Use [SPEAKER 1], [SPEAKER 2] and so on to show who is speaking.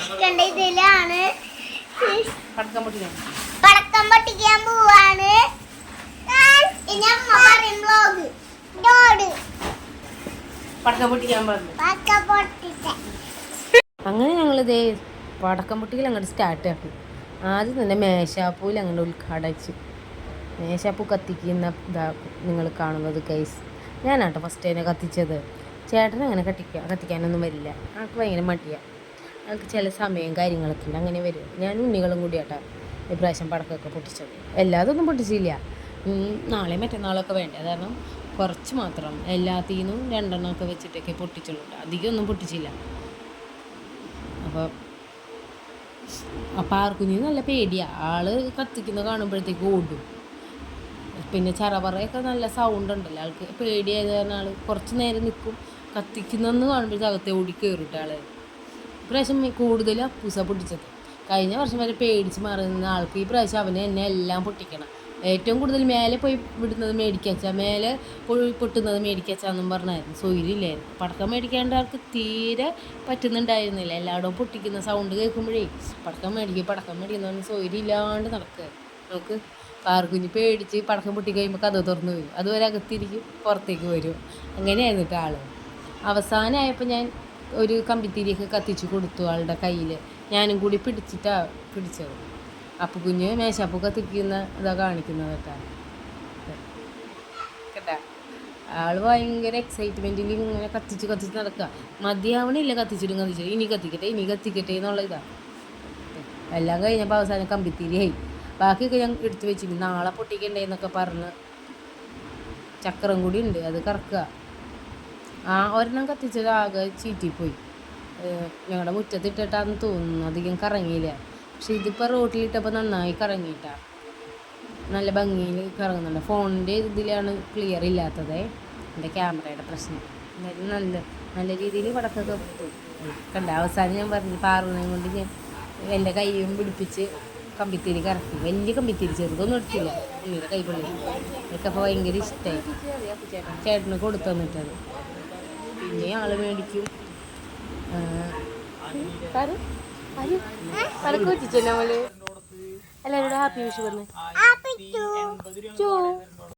[SPEAKER 1] ഇതിലാണ്
[SPEAKER 2] പടക്കം
[SPEAKER 1] പൊട്ടിക്കാൻ പോവാണ്.
[SPEAKER 2] അങ്ങനെ ഞങ്ങളിതേ പടക്കം പൊട്ടിക്കൽ അങ്ങോട്ട് സ്റ്റാർട്ട് ആക്കി. ആദ്യം തന്നെ മേശാപ്പൂവിൽ അങ്ങനെ ഉദ്ഘാടനിച്ചു. മേശാപ്പൂ കത്തിക്കുന്ന ഇതാ നിങ്ങൾ കാണുന്നത് ഗൈസ്. ഞാനാട്ടോ ഫസ്റ്റ് അതിനെ കത്തിച്ചത്. ചേട്ടൻ അങ്ങനെ കത്തിക്കാനൊന്നും വരില്ല. ആൾക്ക് ഭയങ്കര മടിയാണ്. ആൾക്ക് ചില സമയം കാര്യങ്ങളൊക്കെ ഉണ്ട്, അങ്ങനെ വരും. ഞാൻ ഉണ്ണികളും കൂടിയാട്ടോ ഇപ്രാവശ്യം പടക്കമൊക്കെ പൊട്ടിച്ചത്. എല്ലാതൊന്നും പൊട്ടിച്ചില്ല. നാളെ മറ്റന്നാളൊക്കെ വേണ്ടേ, കാരണം കുറച്ച് മാത്രം എല്ലാത്തിനും 2 എണ്ണമൊക്കെ വെച്ചിട്ടൊക്കെ പൊട്ടിച്ചുള്ളൂ. അധികമൊന്നും പൊട്ടിച്ചില്ല. അപ്പോൾ ആർക്കുഞ്ഞി നല്ല പേടിയാണ്. ആള് കത്തിക്കുന്ന കാണുമ്പോഴത്തേക്ക് ഓടും. പിന്നെ ചറപറയൊക്കെ നല്ല സൗണ്ട് ഉണ്ടല്ലോ, ആൾക്ക് പേടിയായത് കാരണം ആൾ കുറച്ച് നേരം നിൽക്കും. കത്തിക്കുന്നതെന്ന് കാണുമ്പോഴത്തേക്ക് അകത്തെ ഓടി കയറിയിട്ട് ആൾ. ഇപ്രാവശ്യം കൂടുതൽ അപ്പൂസ പൊട്ടിച്ചത്. കഴിഞ്ഞ വർഷം വരെ പേടിച്ച് മറന്ന ആൾക്ക് ഈ പ്രാവശ്യം അവന് എന്നെ എല്ലാം പൊട്ടിക്കണം. ഏറ്റവും കൂടുതൽ മേലെ പോയി വിടുന്നത് മേടിക്കച്ചാ, മേലെ പോയി പൊട്ടുന്നത് മേടിക്കച്ചാന്നും പറഞ്ഞായിരുന്നു. സൗകര്യമില്ലായിരുന്നു. പടക്കം മേടിക്കാണ്ട് ആൾക്ക് തീരെ പറ്റുന്നുണ്ടായിരുന്നില്ല. എല്ലായിടവും പൊട്ടിക്കുന്ന സൗണ്ട് കേൾക്കുമ്പോഴേ പടക്കം മേടിക്കുന്ന സൗകര്യം ഇല്ലാണ്ട് നടക്കുക. നമുക്ക് പാർക്കുഞ്ഞ് പേടിച്ച് പടക്കം പൊട്ടി കഴിയുമ്പോൾ കഥ തുറന്ന് വരും. അതുവരെ അകത്തിരിക്കും, പുറത്തേക്ക് വരും. അങ്ങനെയായിരുന്നു കേട്ടോ ആൾ. അവസാനമായപ്പോൾ ഞാൻ ഒരു കമ്പിത്തിരിയൊക്കെ കത്തിച്ച് കൊടുത്തു ആളുടെ കയ്യിൽ. ഞാനും കൂടി പിടിച്ചത്. അപ്പു കുഞ്ഞ് മേശാപ്പൂ കത്തിക്കുന്ന ഇതാ കാണിക്കുന്നത് കേട്ടാ. ആൾ ഭയങ്കര എക്സൈറ്റ്മെൻറ്റിൽ ഇങ്ങനെ കത്തിച്ച് നടക്കുക. മതിയാവണില്ല, കത്തിച്ചിട്ടും ഇനി കത്തിക്കട്ടെ എന്നുള്ള ഇതാണ്. എല്ലാം കഴിഞ്ഞപ്പോൾ അവസാനം കമ്പിത്തിരിയായി. ബാക്കിയൊക്കെ ഞാൻ എടുത്തു വെച്ചിട്ട് നാളെ പൊട്ടിക്കണ്ടേ എന്നൊക്കെ പറഞ്ഞ്. ചക്രം കൂടി ഉണ്ട്, അത് കറക്കുക. ഒരെണ്ണം കത്തിച്ചത് ആകെ ചീറ്റിപ്പോയി. ഞങ്ങളുടെ മുറ്റത്തിട്ടിട്ടാന്ന് തോന്നുന്നു, അധികം കറങ്ങിയില്ല. പക്ഷെ ഇതിപ്പോൾ റോട്ടിലിട്ടപ്പോൾ നന്നായി കറങ്ങിയിട്ടാണ്, നല്ല ഭംഗിയിൽ കറങ്ങുന്നുണ്ട്. ഫോണിൻ്റെ ഇതിലാണ് ക്ലിയർ ഇല്ലാത്തത്, എൻ്റെ ക്യാമറയുടെ പ്രശ്നം. എന്നാലും നല്ല രീതിയിൽ പടക്കമൊക്കെ കണ്ട. അവസാനം ഞാൻ പറഞ്ഞു പാറുന്നതും കൊണ്ട് ഞാൻ എൻ്റെ കൈയും പിടിപ്പിച്ച് കമ്പിത്തിരി കറക്കി. വലിയ കമ്പിത്തിരി, ചെറുതൊന്നും എടുത്തില്ല. ഉണ്ണിയുടെ കൈപ്പള്ളി എനിക്ക് അപ്പോൾ ഭയങ്കര ഇഷ്ടമായി. ചേട്ടന് കൊടുത്തു തന്നിട്ടത്. പിന്നെ ആൾ മേടിക്കും. പലക്ക് വെച്ചില്ലേ നമ്മള് എല്ലാവരോടും ഹാപ്പി വിഷു പറഞ്ഞു.